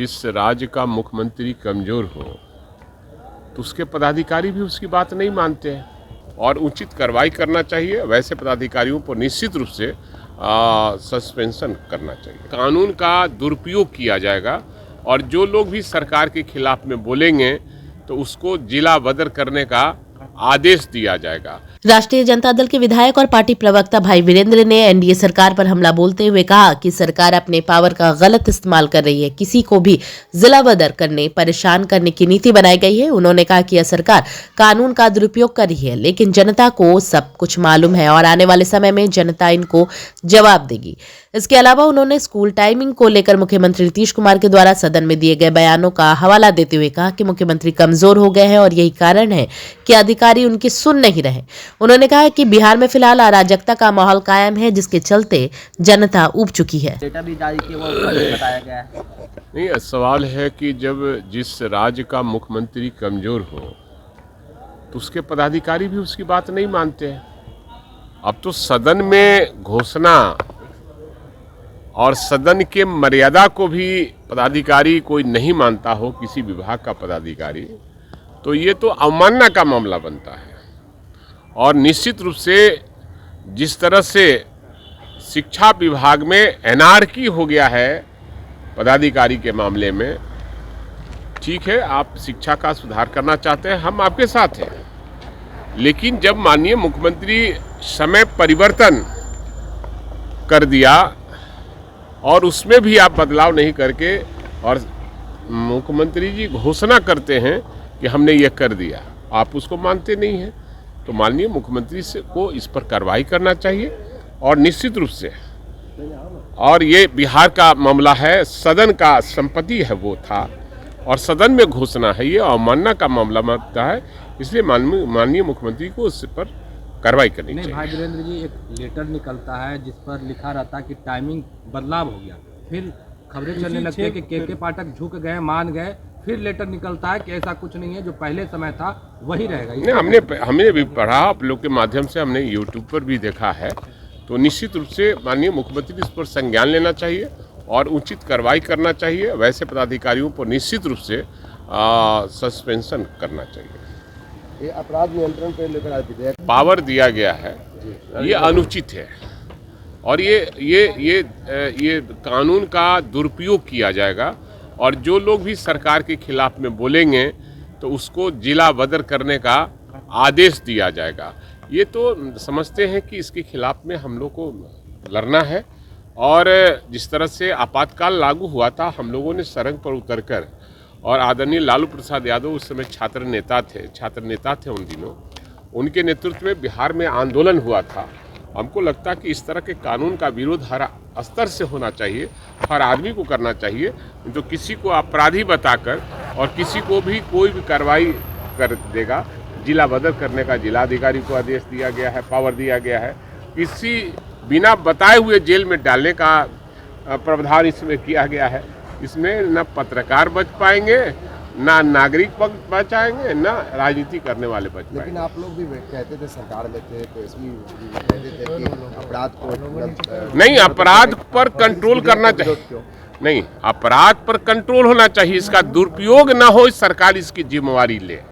जिस राज्य का मुख्यमंत्री कमज़ोर हो तो उसके पदाधिकारी भी उसकी बात नहीं मानते हैं और उचित कार्रवाई करना चाहिए। वैसे पदाधिकारियों पर निश्चित रूप से सस्पेंशन करना चाहिए। कानून का दुरुपयोग किया जाएगा और जो लोग भी सरकार के खिलाफ में बोलेंगे तो उसको जिला बदर करने का आदेश दिया जाएगा। राष्ट्रीय जनता दल के विधायक और पार्टी प्रवक्ता भाई वीरेंद्र ने एनडीए सरकार पर हमला बोलते हुए कहा कि सरकार अपने पावर का गलत इस्तेमाल कर रही है। किसी को भी जिला बदर करने, परेशान करने की नीति बनाई गई है। उन्होंने कहा कि यह सरकार कानून का दुरुपयोग कर रही है, लेकिन जनता को सब कुछ मालूम है और आने वाले समय में जनता इनको जवाब देगी। इसके अलावा उन्होंने स्कूल टाइमिंग को लेकर मुख्यमंत्री नीतीश कुमार के द्वारा सदन में दिए गए बयानों का हवाला देते हुए कहा कि मुख्यमंत्री कमजोर हो गए हैं और यही कारण है कि अधिकारी उनकी सुन नहीं रहे। उन्होंने कहा कि बिहार में फिलहाल अराजकता का माहौल कायम है, जिसके चलते जनता ऊब चुकी है। डेटा भी जारी किया वो बताया गया है। नहीं, सवाल है कि जब जिस राज्य का मुख्यमंत्री कमजोर हो तो उसके पदाधिकारी भी उसकी बात नहीं मानते हैं। अब तो सदन में घोषणा और सदन के मर्यादा को भी पदाधिकारी कोई नहीं मानता हो, किसी विभाग का पदाधिकारी, तो ये तो अवमानना का मामला बनता है। और निश्चित रूप से जिस तरह से शिक्षा विभाग में एनार्की हो गया है पदाधिकारी के मामले में, ठीक है, आप शिक्षा का सुधार करना चाहते हैं, हम आपके साथ हैं, लेकिन जब माननीय मुख्यमंत्री समय परिवर्तन कर दिया और उसमें भी आप बदलाव नहीं करके और मुख्यमंत्री जी घोषणा करते हैं कि हमने ये कर दिया, आप उसको मानते नहीं हैं, तो माननीय मुख्यमंत्री से को इस पर कार्रवाई करना चाहिए। और निश्चित रूप से, और ये बिहार का मामला है, सदन का संपत्ति है वो था और सदन में घोषणा है, ये अवमानना का मामला बनता है, इसलिए माननीय मुख्यमंत्री को उस पर कार्रवाई करनी चाहिए। भाई वीरेंद्र जी, एक लेटर निकलता है जिस पर लिखा रहता है कि टाइमिंग बदलाव हो गया, फिर खबरें चलने लगती है कि के पाठक झुक गए, मान गए, फिर लेटर निकलता है कि ऐसा कुछ नहीं है, जो पहले समय था वही रहेगा। नहीं, हमने भी पढ़ा, आप लोग के माध्यम से हमने यूट्यूब पर भी देखा है, तो निश्चित रूप से माननीय मुख्यमंत्री इस पर संज्ञान लेना चाहिए और उचित कार्रवाई करना चाहिए। वैसे पदाधिकारियों पर निश्चित रूप से सस्पेंशन करना चाहिए। ये अपराध नियंत्रण पर लेकर पावर दिया गया है, ये अनुचित है और ये कानून का दुरुपयोग किया जाएगा और जो लोग भी सरकार के खिलाफ में बोलेंगे तो उसको जिला बदर करने का आदेश दिया जाएगा। ये तो समझते हैं कि इसके खिलाफ में हम लोग को लड़ना है और जिस तरह से आपातकाल लागू हुआ था, हम लोगों ने सड़क पर उतरकर, और आदरणीय लालू प्रसाद यादव उस समय छात्र नेता थे उन दिनों, उनके नेतृत्व में बिहार में आंदोलन हुआ था। हमको लगता है कि इस तरह के कानून का विरोध हर स्तर से होना चाहिए, हर आदमी को करना चाहिए, तो किसी को अपराधी बताकर और किसी को भी कोई भी कार्रवाई कर देगा, जिला बदर करने का जिलाधिकारी को आदेश दिया गया है, पावर दिया गया है। किसी बिना बताए हुए जेल में डालने का प्रावधान इसमें किया गया है। इसमें न पत्रकार बच पाएंगे, ना नागरिक बच पाएंगे, ना राजनीति करने वाले बच पाएंगे। लेकिन आप लोग भी कहते थे, सरकार में थे तो इसमें कहते थे कि अपराध को नहीं, अपराध पर कंट्रोल करना चाहिए। नहीं, अपराध पर कंट्रोल होना चाहिए, इसका दुरुपयोग ना हो, सरकार इसकी जिम्मेवारी ले।